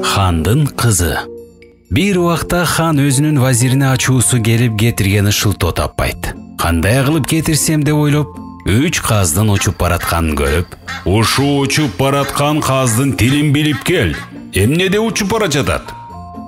Хандын кызы. Бир убакта хан өзүнүн вазирине ачуусу келип кетиргени шылтоо таппайт. Кандай кылып кетирсем деп ойлоп, 3 каздын учуп баратканын көрүп, Ушу учуп бараткан каздын тилин билип кел. Эмнеде учуп бара жатат?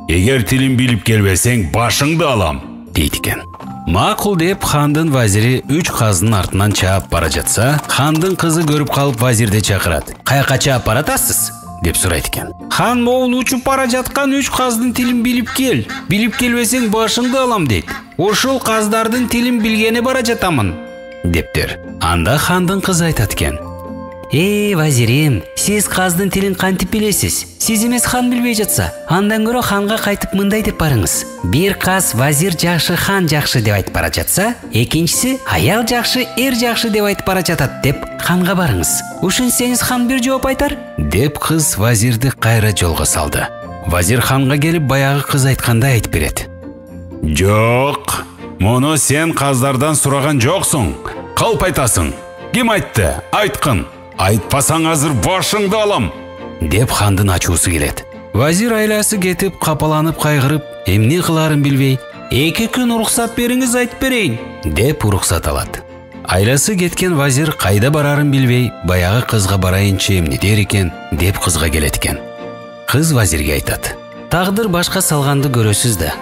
Эгер тилин билип келбесең, башыңды алам, дейт экен. Макул деп хандын вазири 3 каздын артынан чаап бара жатса, хандын кызы көрүп калып вазирди чакырат. Каяка чаап баратасыз? деп сурайт экен. Хан могул учуп бара жаткан 3 каздын тилин билип кел. Билип келбесең башыңды алам дейт. Ошол каздардын тилин билгени бара жатамын, дептир. Анда хандын кызы айтат экен. Вазирим, сиз каздын тилин кантип билесиз? Сиз эмес хан билбей жатса, андан көрө ханга кайтып мындай деп барыңыз. Бир каз вазир жакшы, хан жакшы деп айтып бара жатса, экинчиси аял жакшы, эр жакшы деп айтып бара жатат деп ханга барыңыз. Ушинсеңиз хан бир жооп айтар, деп кыз вазирди кайра жолго салды. Вазир ханга келип баягы кыз айткандай айтып берет. Жок, муну сен каздардан сураган жоксуң. Калп айтасың. Ким айтты? Айткын. Айтпасаң азыр башыңды алам, деп хандын ачуусу келет. Вазир айласы кетип, капаланып кайгырып, эмне кыларын билбей, 2 күн уруксат бериңиз, айтып берейин, деп уруксат алат. Айласы кеткен вазир кайда барарын билбей, баягы кызга барайынчы эмне дер экен, деп кызга келет экен. Кыз вазирге айтат. Тагдыр башка салганды көрөсүз да.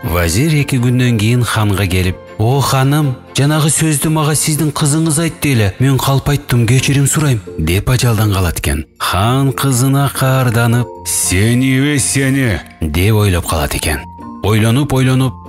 Вазир 2 күндөн кийин ханга келип, "О ханым, жанагы сөздү мага сиздин кызыңыз айтты эле. Мен калп айттым, кечирим сурайм", деп ажалдан калат экен. Хан кызына каарданып, сени, деп ойлоп калат экен. Ойлонуп,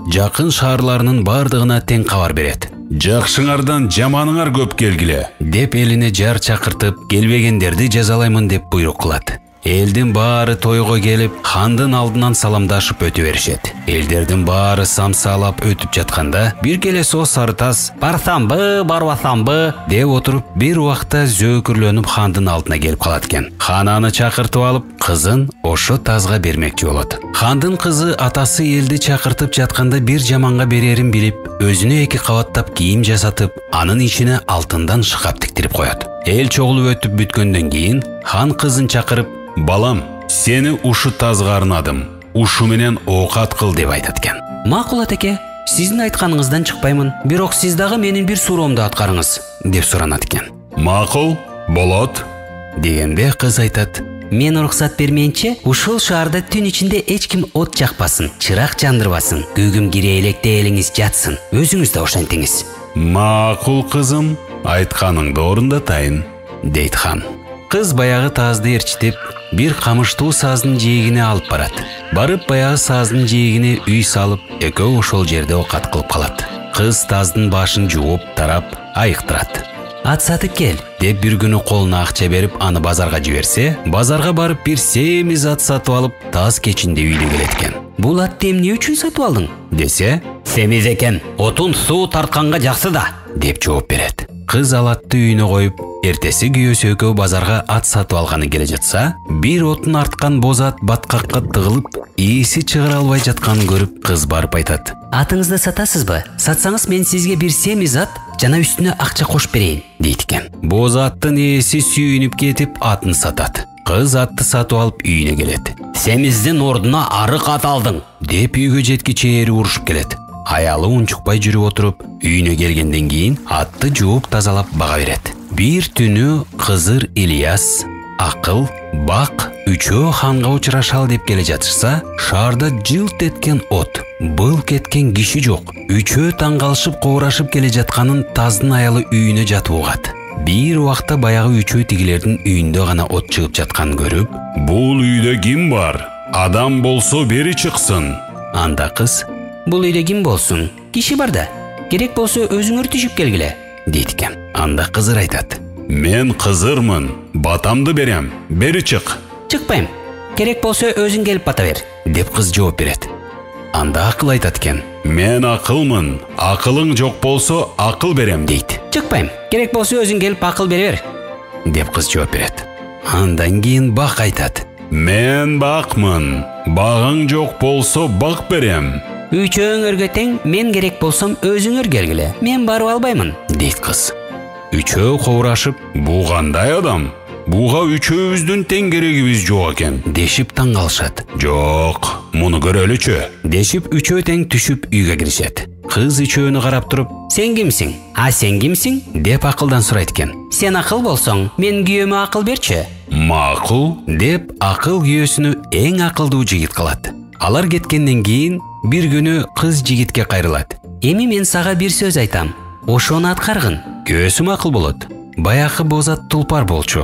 жакын шаарларынын бардыгына тең кабар берет. "Жакшыңардан жаманыңар көп келгиле", деп элине жар чакыртып, келбегендерди жазалаймын деп буйрук кылат. Элдин баары тойго келип, хандын алдынан саламдашып өтө беришет. Элдердин баары самсалап өтүп жатканда, бир келесі сары таз "Барсамбы, барбасамбы" деп отуруп, бир убакта зөөкүрлөнүп хандын алдына келип калат экен. Хан аны чакыртып алып, кызын ошо тазга бермекчи болот. Хандын кызы атасы элди чакыртып жатканда бир жаманга берерин билип, өзүнө 2 кабаттап кийим жасатып, анын ичине алтындан шкаф тиктирип коет. Эл чогулуп өтүп бүткөндөн кийин, хан кызын чакырып, "Балам, сени ушу тазга арнадым. Ушу менен оокат кыл" деп айтат экен. "Макул атеке, сиздин айтканыңыздан чыкпаймын. Бирок сиз дагы менин бир суроомду аткарыңыз", деп суранат экен. "Макул, болот", дегенде кыз айтат. "Мен уруксат бермейинче, ушул шаарда түн ичинде эч ким от жакпасын, чырак жандырбасын, көгүм кире электе элиңиз жатсын. Өзүңүз да ошентиңиз." "Макул кызым, айтканыңды орундатайын", дейт хан. Кыз баягы тазды эрчитип, бир камыштуу саздын жээгине алып барат. Барып баягы саздын жээгине үй салып, экөө ошол жерде оокат кылып калат. Кыз таздын башын жууп, тарап, айыктырат. "Ат сатып кел", деп бир күнү колуна акча берип, аны базарга жиберсе, базарга барып бир семиз ат сатып алып, таз кечинде үйүнө келет экен. "Бул атты эмне үчүн сатып алдың?" десе, "Семиз экен, отун суу тартканга жаксы да", деп жооп берет. Кыз ал атты үйүнө коюп, эртеси күйөөсү экөө базарга ат сатып алганы келе жатса, бир отун арткан боз ат баткакка тыгылып, ээси чыгара албай жатканын көрүп, кыз барып айтат. "Атыңызды сатасызбы? Сатсаңыз мен сизге бир семиз ат жана үстүнө акча кошуп берейин", дейт экен. Боз аттын ээси сүйүнүп кетип, атын сатат. Кыз атты сатып алып үйүнө келет. "Семиздин ордуна арык ат алдың", деп үйгө жеткиче эри урушуп келет. Аялы унчукпай жүрүп отуруп, үйүнө келгенден кийин атты жууп тазалап бага берет. Бир түнү Кызыр Ильяс, Акыл, Бак үчөө ханга учурашалы деп келе жатышса, шаарда жылт эткен от, былк эткен киши жок. Үчөө таң калышып коурашып келе жатканын таздын аялы үйүнө жатып угат. Бир убакта баягы үчөө тигилердин үйүндө гана от чыгып жатканын көрүп, "Бул үйдө ким бар? Адам болсо бери чыксын". Анда кыз, "Бул үйдө ким болсун? Киши бар да. Керек болсо өзүңөр түшүп келгиле", дейт экен. Анда Кызыр айтат. "Мен Кызырмын, батамды берем, бери чык". "Чыкпайм. Керек болсо өзүң келип бата бер", деп кыз жооп берет. Анда Акыл айтат экен. "Мен акылмын, акылың жок болсо акыл берем", дейт. "Чыкпайм. Керек болсо өзүң келип акыл бере бер", деп кыз жооп берет. Андан кийин Бак айтат. "Мен бакмын, багың жок болсо бак берем". "Үчөөңөргө тең, мен керек болсом өзүңөр келгиле. Мен барып албаймын", дейт кыз. Үчөө коурашып, "Бу кандай адам? буга үчөөбүздүн тең керегибиз жок экен дешип таң калышат. Жок, муну көрөлүчү Дешип үчөө тең түшүп үйгө киришет. Кыз үчөөнү карап туруп, "Сен кимсиң? А сен кимсиң?" деп акылдан сурайт экен. "Сен акыл болсоң, мен күйөөмө акыл берчи." Макул деп акыл күйөөсүнү эң акылдуу жигит кылат. Алар кеткенден кийин бир күнү кыз жигитке кайрылат. "Эми мен сага бир сөз айтам. Ошону аткаргын." Күйөөсү макул болот. Баякы бозат тулпар болчу.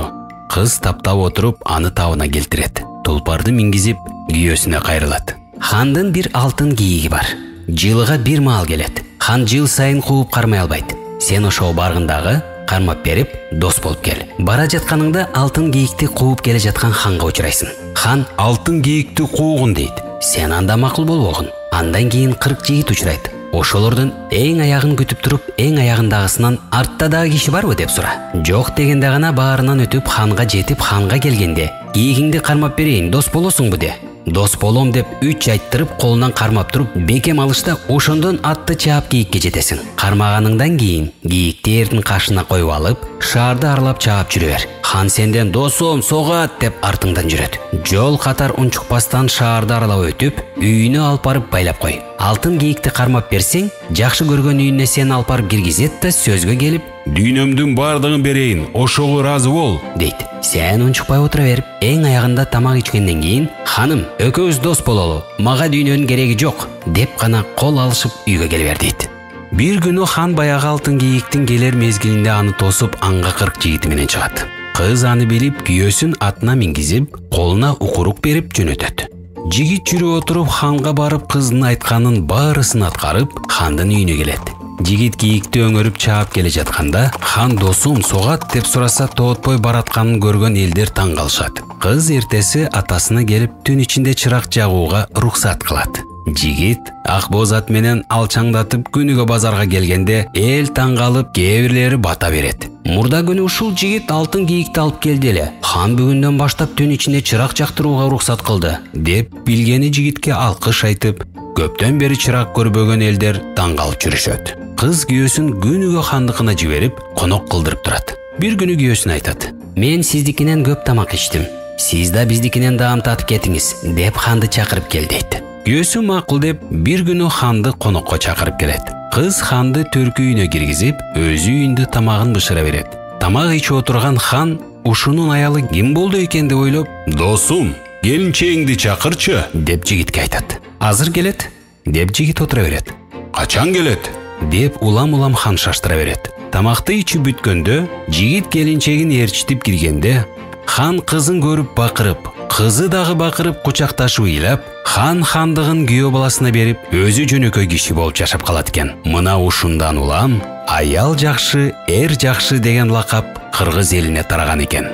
Кыз таптап отуруп аны табына келтирет. Тулпарды мингизип күйөөсүнө кайрылат. Хандын бир алтын кийиги бар. Жылыга бир маал келет. Хан жыл сайын кууп кармай албайт. Сен ошого баргындагы кармап берип дос болуп кел. Бара жатканыңда алтын кийикти кууп келе жаткан ханга учурайсың. Хан алтын кийикти куугун дейт. Сен анда макул болбогун. Андан кийин 40 жигит учурайт. Ошолордун эң аягын күтүп туруп, эң аягындагысынан "Артта дагы киши барбы?" деп сура. Жок дегенде гана баарынан өтүп ханга жетип, ханга келгенде "Кийигиңди кармап берейин, дос болосуңбу?" де. Дос болом деп 3 айттырып, колунан кармап туруп, бекем алышта ошондон атты чаап кийикке жетесиң. Кармаганыңдан кийин кийикти эрдин кашына коюп алып, шаарды аралап чаап жүрө бер. Хан сенден "Досум, согат" деп артыңдан жүрөт. Жол катар унчукпастан шаарды аралап өтүп, үйүнө алып барып байлап кой. Алтын кийикти кармап берсең, жакшы көргөн үйүнө сени алып барып киргизет да сөзгө келип, "Дүйнөмдүн бардыгын берейин, ошого ыраазы бол" дейт. Сен унчукпай отура берип, эң аягында тамак ичкенден кийин, "Ханым, экөөбүз дос бололу, мага дүйнөнүн кереги жок" деп гана кол алышып үйгө келе бер дейт. Бир күнү хан баягы алтын кийиктин келер мезгилинде аны тосуп, анга 40 жигити менен чыгат. Кыз аны билип, күйөөсүн атына мингизип, колуна укурук берип жөнөтөт. Жигит жүрүп отуруп ханга барып, кыздын айтканын баарысын аткарып, хандын үйүнө келет. Жигит кийикти өңөрүп чаап келе жатканда, хан "Досум, согат" деп сураса, тоотпой баратканын көргөн элдер таң калышат. Кыз эртеси атасына келип, түн ичинде чырак жагууга уруксат кылат. Жигит ак бозат менен алчаңдатып күнүгө базарга келгенде, эл таң калып, кээ бирлери бата берет. Мурда күнү ушул жигит алтын кийикти алып келди эле. Хан бүгүндөн баштап түн ичинде чырак жактырууга уруксат кылды, деп билгени жигитке алкыш айтып, көптөн бери чырак көрбөгөн элдер таң калып жүрүшөт. Кыз күйөөсүн күнүгө хандыкына жиберип, конок кылдырып турат. Бир күнү күйөөсүнө айтат: "Мен сиздикинен көп тамак ичтим. Сиз да биздикинен даам татып кетиңиз" деп ханды чакырып кел дейт. Күйөөсү макул деп бир күнү ханды конокко чакырып келет. Кыз ханды төркү үйүнө киргизип, өзү үйүндө тамагын бышыра берет. Тамак ичип отурган хан ушунун аялы ким болду экен деп ойлоп, "Досум, келинчегиңди чакырчы" деп жигитке айтат. "Азыр келет" деп жигит отура берет. "Качан келет?" деп улам хан шаштыра берет. Тамакты ичип бүткөндө, жигит келинчегин ээрчитип киргенде, хан кызын көрүп бакырып, кызы дагы бакырып кучакташып ыйлап, хан хандыгын күйөө баласына берип, өзү жөнөкөй киши болуп жашап калат экен. Мына ушундан улам аял жакшы, эр жакшы деген лакап кыргыз элине тараган экен.